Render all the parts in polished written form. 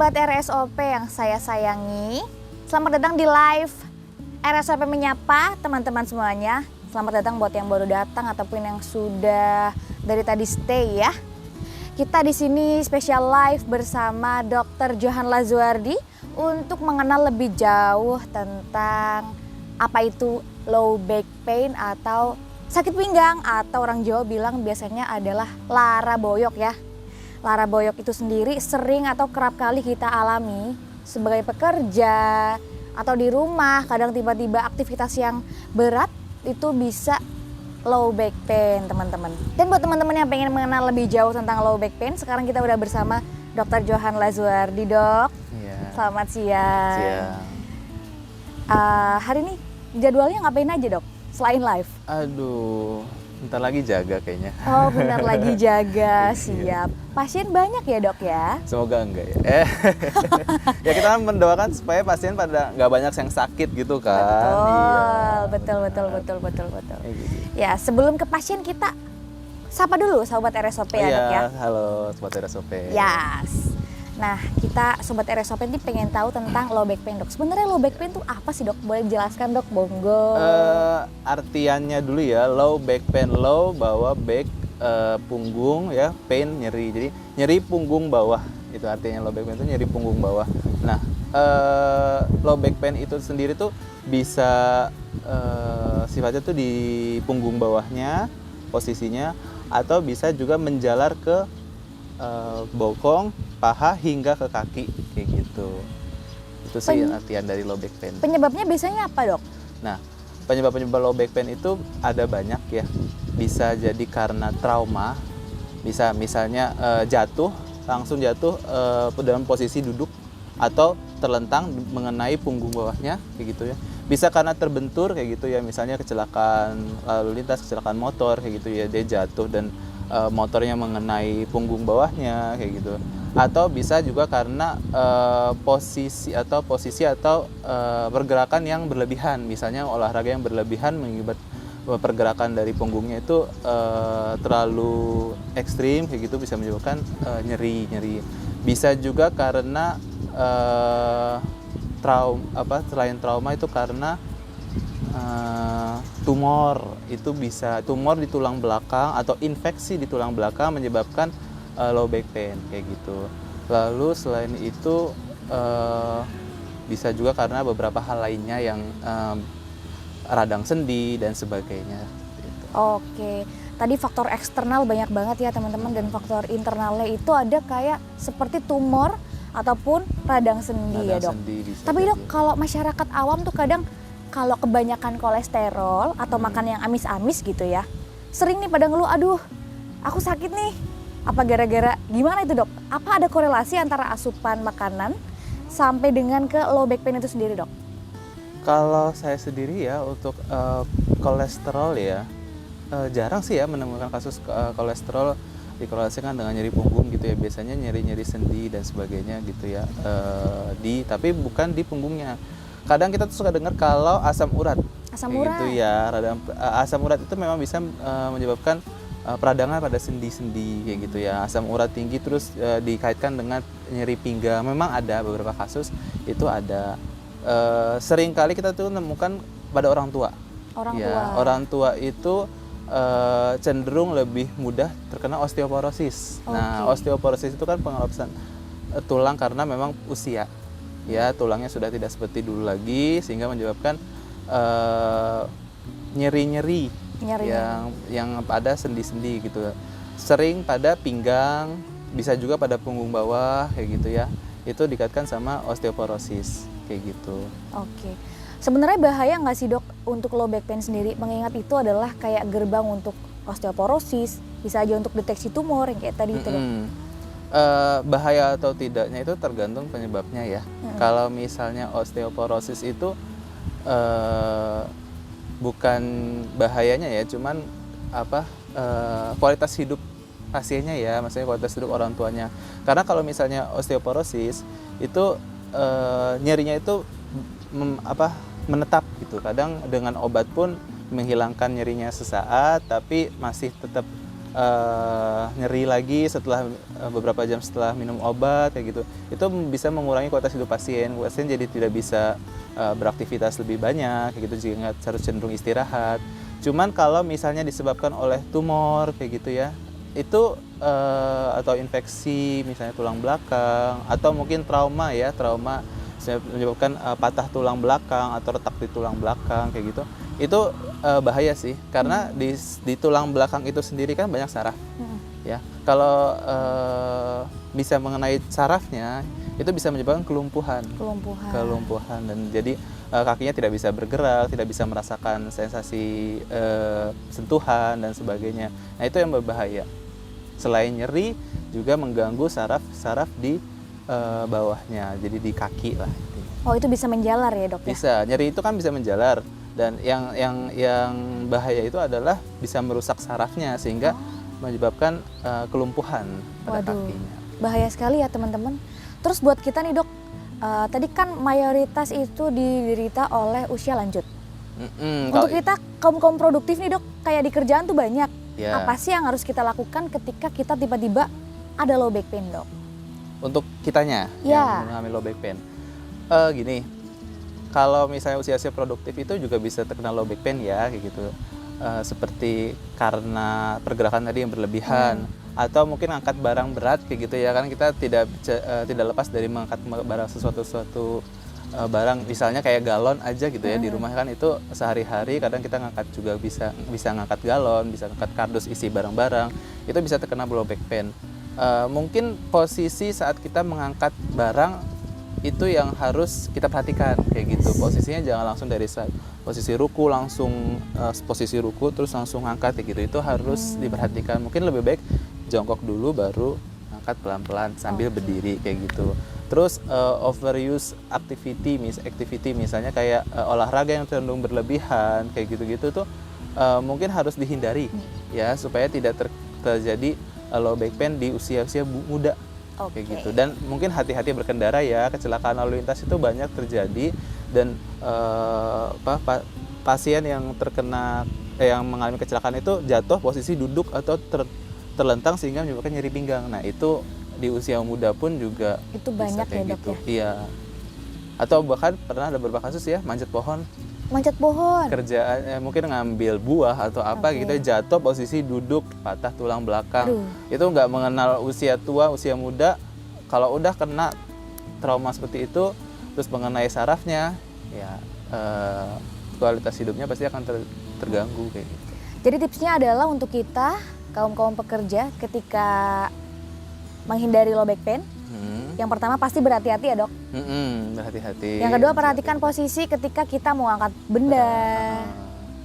sahabat RSOP yang saya sayangi, selamat datang di live RSOP Menyapa teman-teman semuanya. Selamat datang buat yang baru datang ataupun yang sudah dari tadi stay ya. Kita di sini spesial live bersama Dr. Johan Lazuardi untuk mengenal lebih jauh tentang apa itu low back pain atau sakit pinggang atau orang Jawa bilang biasanya adalah lara boyok ya. Lara boyok itu sendiri sering atau kerap kali kita alami sebagai pekerja atau di rumah, kadang tiba-tiba aktivitas yang berat itu bisa low back pain teman-teman. Dan buat teman-teman yang pengen mengenal lebih jauh tentang low back pain, sekarang kita udah bersama Dr. Johan Lazuardi, Dok. Iya. Selamat siang. Siang. Hari ini jadwalnya ngapain aja, Dok? Selain live? Aduh, bentar lagi jaga kayaknya. Oh, benar lagi jaga, siap. Pasien banyak ya, Dok ya? Semoga enggak ya. Ya kita kan mendoakan supaya pasien pada nggak banyak yang sakit gitu kan. Betul, Iya. betul. Kayak gitu. Ya, sebelum ke pasien kita sapa dulu Sobat RSOP ya, Dok ya? Halo Sobat RSOP. Yes. Nah, kita Sobat RSOP ini pengen tahu tentang low back pain, Dok. Sebenarnya low back pain itu apa sih, Dok? Boleh dijelaskan, Dok? Monggo. Artiannya dulu ya, low back pain, low bawah back punggung ya, pain nyeri. Jadi nyeri punggung bawah. Itu artinya low back pain itu nyeri punggung bawah. Nah, low back pain itu sendiri tuh bisa sifatnya tuh di punggung bawahnya posisinya, atau bisa juga menjalar ke bokong, paha hingga ke kaki kayak gitu. Itu sih artian dari low back pain. Penyebabnya biasanya apa, Dok? Nah, penyebab low back pain itu ada banyak ya. Bisa jadi karena trauma, bisa misalnya langsung jatuh dalam posisi duduk atau terlentang mengenai punggung bawahnya kayak gitu ya. Bisa karena terbentur kayak gitu ya, misalnya kecelakaan lalu lintas, kecelakaan motor kayak gitu ya, dia jatuh dan motornya mengenai punggung bawahnya kayak gitu. Atau bisa juga karena posisi atau pergerakan yang berlebihan, misalnya olahraga yang berlebihan mengibat pergerakan dari punggungnya itu terlalu ekstrim kayak gitu, bisa menyebabkan nyeri. Bisa juga karena selain trauma itu karena tumor. Itu bisa tumor di tulang belakang atau infeksi di tulang belakang menyebabkan low back pain kayak gitu. Lalu selain itu bisa juga karena beberapa hal lainnya yang radang sendi dan sebagainya gitu. Oke. Tadi faktor eksternal banyak banget ya teman-teman, dan faktor internalnya itu ada kayak seperti tumor ataupun radang sendi ya, Dok. Tapi Dok, kalau masyarakat awam tuh kadang kalau kebanyakan kolesterol atau makan yang amis-amis gitu ya, sering nih pada ngeluh, aduh aku sakit nih. Apa gara-gara gimana itu, Dok? Apa ada korelasi antara asupan makanan sampai dengan ke low back pain itu sendiri, Dok? Kalau saya sendiri ya untuk kolesterol ya, jarang sih ya menemukan kasus kolesterol dikorelasikan dengan nyeri punggung gitu ya. Biasanya nyeri sendi dan sebagainya gitu ya, tapi bukan di punggungnya. Kadang kita tuh suka dengar kalau asam urat gitu ya, asam urat itu memang bisa menyebabkan peradangan pada sendi-sendi kayak gitu ya. Asam urat tinggi terus dikaitkan dengan nyeri pinggang, memang ada beberapa kasus itu ada. Sering kali kita tuh menemukan pada orang tua. Orang tua itu cenderung lebih mudah terkena osteoporosis. Okay. Nah, osteoporosis itu kan pengelapisan tulang karena memang usia. Ya, tulangnya sudah tidak seperti dulu lagi sehingga menyebabkan nyeri-nyeri yang pada sendi-sendi gitu. Sering pada pinggang, bisa juga pada punggung bawah kayak gitu ya. Itu dikaitkan sama osteoporosis kayak gitu. Oke. Sebenarnya bahaya nggak sih, Dok, untuk low back pain sendiri? Mengingat itu adalah kayak gerbang untuk osteoporosis, bisa aja untuk deteksi tumor yang kayak tadi itu, Dok. Bahaya atau tidaknya itu tergantung penyebabnya ya. Kalau misalnya osteoporosis itu bukan bahayanya ya, cuman kualitas hidup pasiennya ya, maksudnya kualitas hidup orang tuanya. Karena kalau misalnya osteoporosis itu nyerinya itu menetap gitu. Kadang dengan obat pun menghilangkan nyerinya sesaat, tapi masih tetap nyeri lagi setelah beberapa jam setelah minum obat kayak gitu. Itu bisa mengurangi kualitas hidup pasien. Pasien jadi tidak bisa beraktivitas lebih banyak kayak gitu, jika harus cenderung istirahat. Cuman kalau misalnya disebabkan oleh tumor kayak gitu ya, itu atau infeksi misalnya tulang belakang atau mungkin trauma ya, trauma menyebabkan patah tulang belakang atau retak di tulang belakang kayak gitu, itu bahaya sih, karena di tulang belakang itu sendiri kan banyak saraf ya. Kalau bisa mengenai sarafnya, itu bisa menyebabkan kelumpuhan dan jadi kakinya tidak bisa bergerak, tidak bisa merasakan sensasi sentuhan dan sebagainya. Nah, itu yang berbahaya. Selain nyeri, juga mengganggu saraf di bawahnya, jadi di kaki lah intinya. Oh, itu bisa menjalar ya, Dok ya? Bisa, nyeri itu kan bisa menjalar, dan yang bahaya itu adalah bisa merusak sarafnya sehingga menyebabkan kelumpuhan pada kakinya. Bahaya sekali ya, teman-teman. Terus buat kita nih, Dok, tadi kan mayoritas itu diderita oleh usia lanjut. Untuk kita kaum produktif nih, Dok, kayak di kerjaan tuh banyak. Ya. Apa sih yang harus kita lakukan ketika kita tiba-tiba ada low back pain, Dok? Untuk kitanya yang mengalami low back pain, gini, kalau misalnya usia produktif itu juga bisa terkena low back pain ya, kayak gitu. Seperti karena pergerakan tadi yang berlebihan, atau mungkin angkat barang berat kayak gitu ya, kan kita tidak lepas dari mengangkat barang sesuatu barang, misalnya kayak galon aja gitu ya, di rumah kan itu sehari-hari kadang kita ngangkat juga bisa ngangkat galon, bisa ngangkat kardus isi barang-barang, itu bisa terkena low back pain. Mungkin posisi saat kita mengangkat barang itu yang harus kita perhatikan kayak gitu. Posisinya jangan langsung dari posisi ruku langsung posisi ruku terus langsung angkat kayak gitu. Itu harus diperhatikan. Mungkin lebih baik jongkok dulu baru angkat pelan-pelan sambil berdiri kayak gitu. Terus overuse activity misalnya kayak olahraga yang cenderung berlebihan kayak gitu-gitu tuh mungkin harus dihindari ya, supaya tidak terjadi low back pain di usia-usia muda kayak gitu. Dan mungkin hati-hati berkendara ya, kecelakaan lalu lintas itu banyak terjadi, dan pasien yang yang mengalami kecelakaan itu jatuh posisi duduk atau terlentang sehingga menyebabkan nyeri pinggang. Nah, itu di usia muda pun juga itu banyak ya, Dok gitu. ya? Iya. Atau bahkan pernah ada beberapa kasus ya, manjat pohon. Kerjaan mungkin ngambil buah atau apa gitu, jatuh posisi duduk, patah tulang belakang. Itu nggak mengenal usia tua, usia muda. Kalau udah kena trauma seperti itu, terus mengenai sarafnya, ya kualitas hidupnya pasti akan terganggu kayak gitu. Jadi tipsnya adalah untuk kita kaum pekerja ketika menghindari low back pain, yang pertama pasti berhati-hati ya, Dok. Berhati-hati. Yang kedua, perhatikan posisi ketika kita mau angkat benda,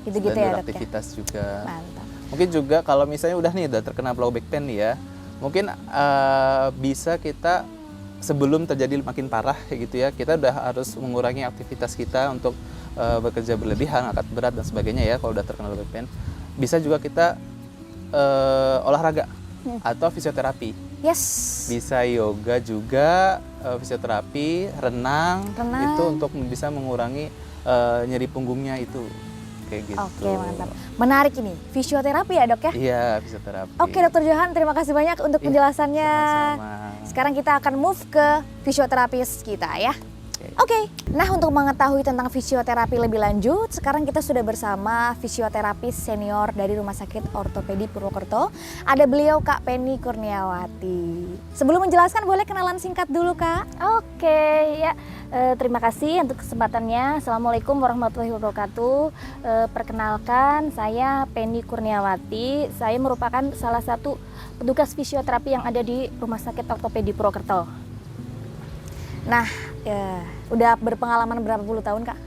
gitu-gitu ya, Dok. Beraktivitas juga. Mantap. Mungkin juga kalau misalnya udah terkena low back pain nih ya, mungkin bisa kita sebelum terjadi makin parah kayak gitu ya, kita udah harus mengurangi aktivitas kita untuk bekerja berlebihan, angkat berat dan sebagainya ya. Kalau udah terkena low back pain, bisa juga kita olahraga atau fisioterapi. Bisa yoga juga, fisioterapi, renang. Itu untuk bisa mengurangi nyeri punggungnya itu kayak gitu. Oke, mantap. Menarik ini, fisioterapi ya, Dok ya? Iya, fisioterapi. Oke, Dokter Johan, terima kasih banyak untuk penjelasannya. Sama-sama. Sekarang kita akan move ke fisioterapis kita ya. Oke. Nah, untuk mengetahui tentang fisioterapi lebih lanjut, sekarang kita sudah bersama fisioterapis senior dari Rumah Sakit Ortopedi Purwokerto. Ada beliau, Kak Penny Kurniawati. Sebelum menjelaskan, boleh kenalan singkat dulu, Kak? Oke, ya. Terima kasih untuk kesempatannya. Assalamualaikum warahmatullahi wabarakatuh. Perkenalkan, saya Penny Kurniawati. Saya merupakan salah satu petugas fisioterapi yang ada di Rumah Sakit Ortopedi Purwokerto. Nah, udah berpengalaman berapa puluh tahun, Kak?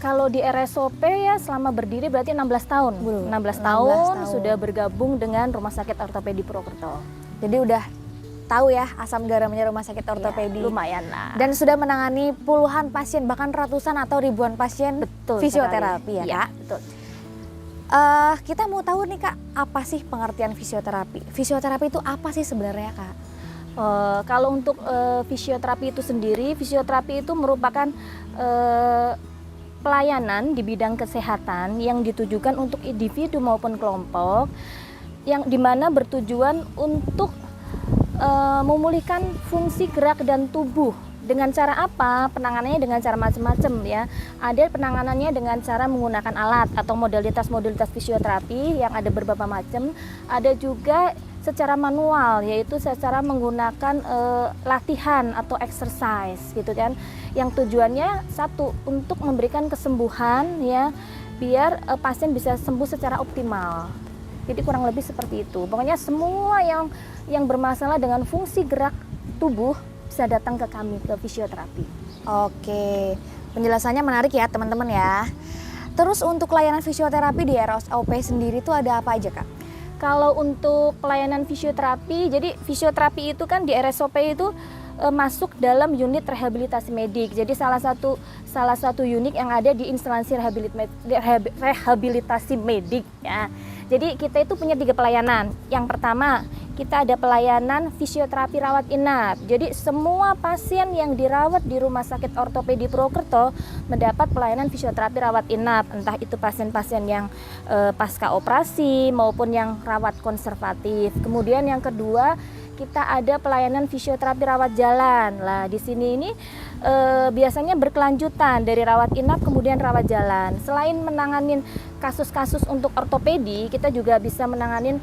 Kalau di RSOP ya selama berdiri berarti 16 tahun. 16 tahun sudah bergabung dengan Rumah Sakit Ortopedi Purwokerto. Jadi udah tahu ya asam garamnya Rumah Sakit Ortopedi. Ya, lumayan lah. Dan sudah menangani puluhan pasien, bahkan ratusan atau ribuan pasien fisioterapi ya, Kak? Betul. Kita mau tahu nih, Kak, apa sih pengertian fisioterapi? Fisioterapi itu apa sih sebenarnya, Kak? Kalau untuk fisioterapi itu sendiri, fisioterapi itu merupakan pelayanan di bidang kesehatan yang ditujukan untuk individu maupun kelompok yang dimana bertujuan untuk memulihkan fungsi gerak dan tubuh. Dengan cara apa? Penanganannya dengan cara macam-macam ya. Ada penanganannya dengan cara menggunakan alat atau modalitas-modalitas fisioterapi yang ada beberapa macam. Ada juga secara manual, yaitu secara menggunakan latihan atau exercise gitu kan. Yang tujuannya satu, untuk memberikan kesembuhan ya, biar pasien bisa sembuh secara optimal. Jadi kurang lebih seperti itu. Pokoknya semua yang bermasalah dengan fungsi gerak tubuh bisa datang ke kami, ke fisioterapi. Oke, penjelasannya menarik ya teman-teman ya. Terus untuk layanan fisioterapi di RSOP sendiri itu ada apa aja Kak? Kalau untuk pelayanan fisioterapi, jadi fisioterapi itu kan di RSOP itu masuk dalam unit rehabilitasi medik. Jadi salah satu unit yang ada di instansi rehabilitasi medik ya. Jadi kita itu punya 3 pelayanan. Yang pertama, kita ada pelayanan fisioterapi rawat inap. Jadi semua pasien yang dirawat di Rumah Sakit Ortopedi Purwokerto mendapat pelayanan fisioterapi rawat inap. Entah itu pasien-pasien yang pasca operasi maupun yang rawat konservatif. Kemudian yang kedua, kita ada pelayanan fisioterapi rawat jalan. Lah di sini ini biasanya berkelanjutan dari rawat inap kemudian rawat jalan. Selain menanganin kasus-kasus untuk ortopedi, kita juga bisa menanganin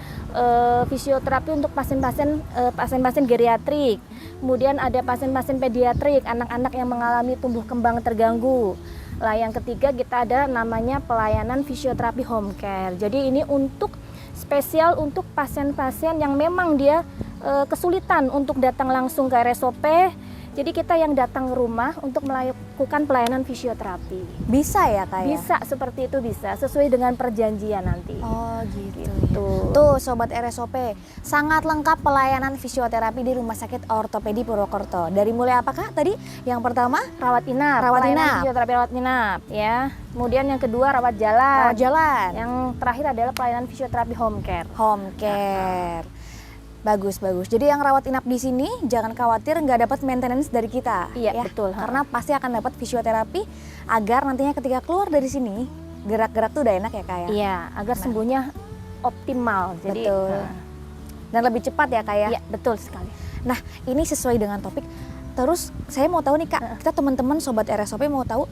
fisioterapi untuk pasien-pasien geriatrik. Kemudian ada pasien-pasien pediatrik, anak-anak yang mengalami tumbuh kembang terganggu. Lah yang ketiga, kita ada namanya pelayanan fisioterapi home care. Jadi ini untuk spesial untuk pasien-pasien yang memang dia kesulitan untuk datang langsung ke RSOP. Jadi kita yang datang ke rumah untuk melakukan pelayanan fisioterapi. Bisa ya Kak ya? Bisa, seperti itu bisa, sesuai dengan perjanjian nanti. Oh gitu. Gitu. Tuh Sobat RSOP, sangat lengkap pelayanan fisioterapi di Rumah Sakit Ortopedi Purwokerto. Dari mulai apa Kak tadi? Yang pertama? Rawat inap, Rawat pelayanan inap. fisioterapi rawat inap ya. Kemudian yang kedua rawat jalan. Rawat jalan. Yang terakhir adalah pelayanan fisioterapi home care. Home care. Bagus. Jadi yang rawat inap di sini jangan khawatir nggak dapat maintenance dari kita. Iya, ya. betul. Karena pasti akan dapat fisioterapi agar nantinya ketika keluar dari sini gerak-gerak tuh udah enak ya Kak ya. Iya, agar sembuhnya optimal. Jadi Betul. Dan lebih cepat ya Kak ya. iya, betul sekali. Nah ini sesuai dengan topik. Terus saya mau tahu nih Kak, kita teman-teman Sobat RSOP mau tahu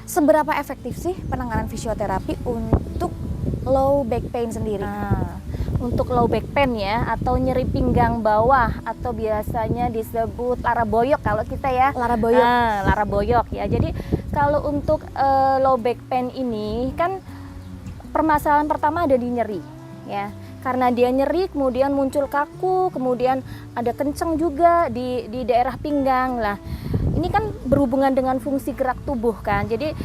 seberapa efektif sih penanganan fisioterapi untuk low back pain sendiri? Nah, untuk low back pain ya, atau nyeri pinggang bawah, atau biasanya disebut lara boyok kalau kita ya. Lara boyok. Lara boyok ya. Jadi kalau untuk low back pain ini kan permasalahan pertama ada di nyeri ya. Karena dia nyeri kemudian muncul kaku, kemudian ada kenceng juga di daerah pinggang lah. Ini kan berhubungan dengan fungsi gerak tubuh kan. Jadi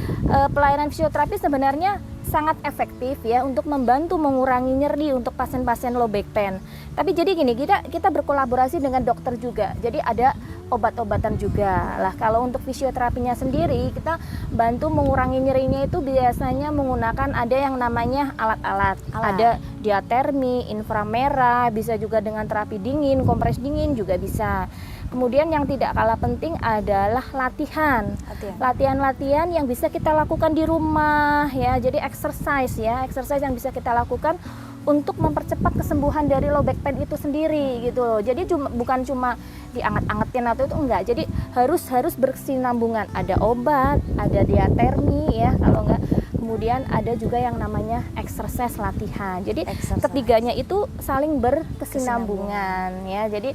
pelayanan fisioterapi sebenarnya sangat efektif ya untuk membantu mengurangi nyeri untuk pasien-pasien low back pain. Tapi jadi gini, kita berkolaborasi dengan dokter juga. Jadi ada obat-obatan juga. Lah kalau untuk fisioterapinya sendiri kita bantu mengurangi nyerinya itu biasanya menggunakan ada yang namanya alat-alat. Ada diatermi, inframerah, bisa juga dengan terapi dingin, kompres dingin juga bisa. Kemudian yang tidak kalah penting adalah latihan. Latihan-latihan yang bisa kita lakukan di rumah ya. Jadi exercise yang bisa kita lakukan untuk mempercepat kesembuhan dari low back pain itu sendiri gitu loh. Jadi bukan cuma dianget-angetin atau itu enggak. Jadi harus berkesinambungan. Ada obat, ada diatermi ya kalau enggak. Kemudian ada juga yang namanya exercise latihan. Jadi ketiganya itu saling berkesinambungan ya. Jadi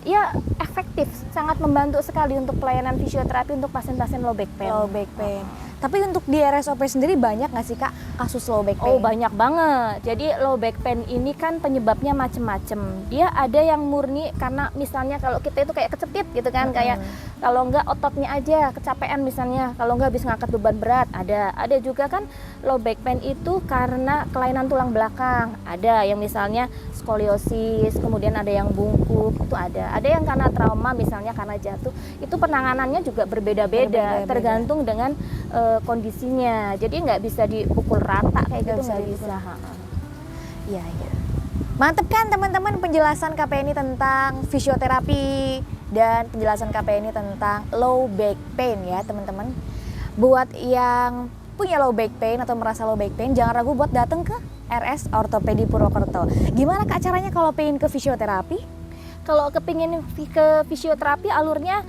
ya efektif, sangat membantu sekali untuk pelayanan fisioterapi untuk pasien-pasien low back pain. Low back pain. Tapi untuk di RSOP sendiri banyak nggak sih Kak kasus low back pain? Oh banyak banget. Jadi low back pain ini kan penyebabnya macem-macem. Dia ada yang murni karena misalnya kalau kita itu kayak kecepit gitu kan, kayak kalau enggak ototnya aja kecapean misalnya, kalau enggak habis ngangkat beban berat ada. Ada juga kan low back pain itu karena kelainan tulang belakang. Ada yang misalnya skoliosis, kemudian ada yang bungkuk, itu ada. Ada yang karena trauma misalnya karena jatuh. Itu penanganannya juga berbeda-beda tergantung dengan kondisinya. Jadi nggak bisa dipukul rata kayak gitu, nggak bisa. Iya. Mantep kan teman-teman penjelasan KP ini tentang fisioterapi dan penjelasan KP ini tentang low back pain ya teman-teman. Buat yang punya low back pain atau merasa low back pain, jangan ragu buat datang ke RS Ortopedi Purwokerto. Gimana Kak caranya kalau pengen ke fisioterapi? Kalau kepingin ke fisioterapi alurnya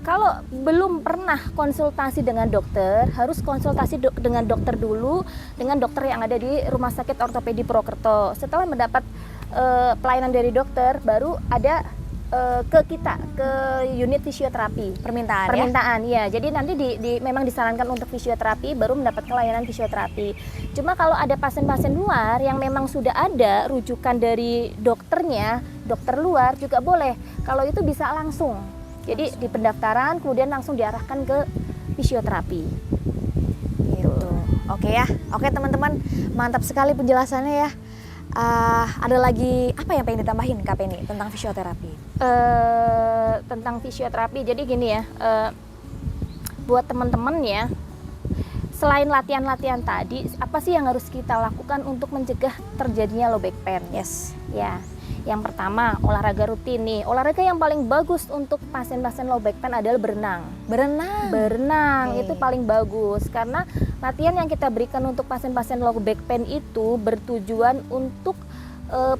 kalau belum pernah konsultasi dengan dokter, harus konsultasi dengan dokter dulu, dengan dokter yang ada di Rumah Sakit Ortopedi Purwokerto. Setelah mendapat pelayanan dari dokter, baru ada ke kita, ke unit fisioterapi. Permintaan ya. Jadi nanti memang disarankan untuk fisioterapi, baru mendapat layanan fisioterapi. Cuma kalau ada pasien-pasien luar yang memang sudah ada rujukan dari dokternya, dokter luar juga boleh. Kalau itu bisa langsung. Jadi di pendaftaran kemudian langsung diarahkan ke fisioterapi. Gitu. Oke ya. Oke teman-teman, mantap sekali penjelasannya ya. Ada lagi apa yang pengen ditambahin Kak Penny tentang fisioterapi? Tentang fisioterapi, jadi gini ya, buat teman-teman ya, selain latihan-latihan tadi, apa sih yang harus kita lakukan untuk mencegah terjadinya low back pain? Yes. Ya, yang pertama olahraga rutin nih. Olahraga yang paling bagus untuk pasien-pasien low back pain adalah berenang. Berenang Okay. itu paling bagus karena latihan yang kita berikan untuk pasien-pasien low back pain itu bertujuan untuk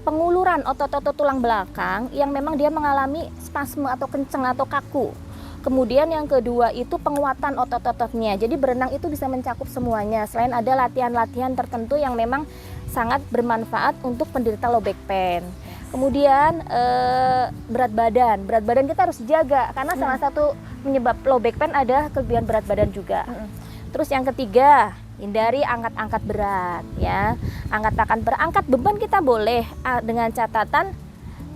penguluran otot-otot tulang belakang yang memang dia mengalami spasme atau kenceng atau kaku. Kemudian yang kedua itu penguatan otot-ototnya. Jadi berenang itu bisa mencakup semuanya. Selain ada latihan-latihan tertentu yang memang sangat bermanfaat untuk penderita low back pain. Kemudian berat badan kita harus jaga karena salah satu penyebab low back pain ada kelebihan berat badan juga. Terus yang ketiga, hindari angkat-angkat berat ya. Angkat beban kita boleh dengan catatan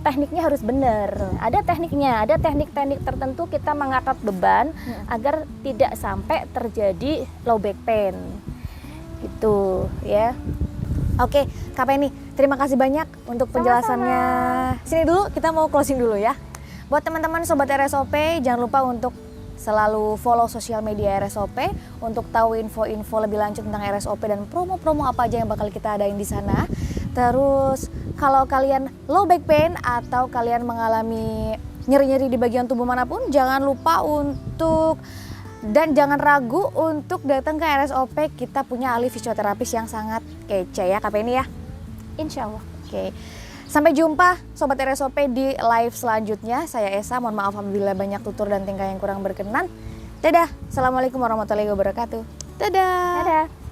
tekniknya harus benar. Ada tekniknya, ada teknik-teknik tertentu kita mengangkat beban agar tidak sampai terjadi low back pain. Gitu ya. Oke, Kak Penny, terima kasih banyak untuk penjelasannya. Sini dulu, kita mau closing dulu ya. Buat teman-teman Sobat RSOP, jangan lupa untuk selalu follow sosial media RSOP untuk tahu info-info lebih lanjut tentang RSOP dan promo-promo apa aja yang bakal kita adain di sana. Terus kalau kalian low back pain atau kalian mengalami nyeri-nyeri di bagian tubuh manapun, jangan lupa untuk dan jangan ragu untuk datang ke RSOP. Kita punya ahli fisioterapis yang sangat kece ya Kak Penny ya. Insya Allah. Oke. Sampai jumpa Sobat RSOP di live selanjutnya. Saya Esa, mohon maaf apabila banyak tutur dan tingkah yang kurang berkenan. Dadah. Assalamualaikum warahmatullahi wabarakatuh. Dadah. Dadah.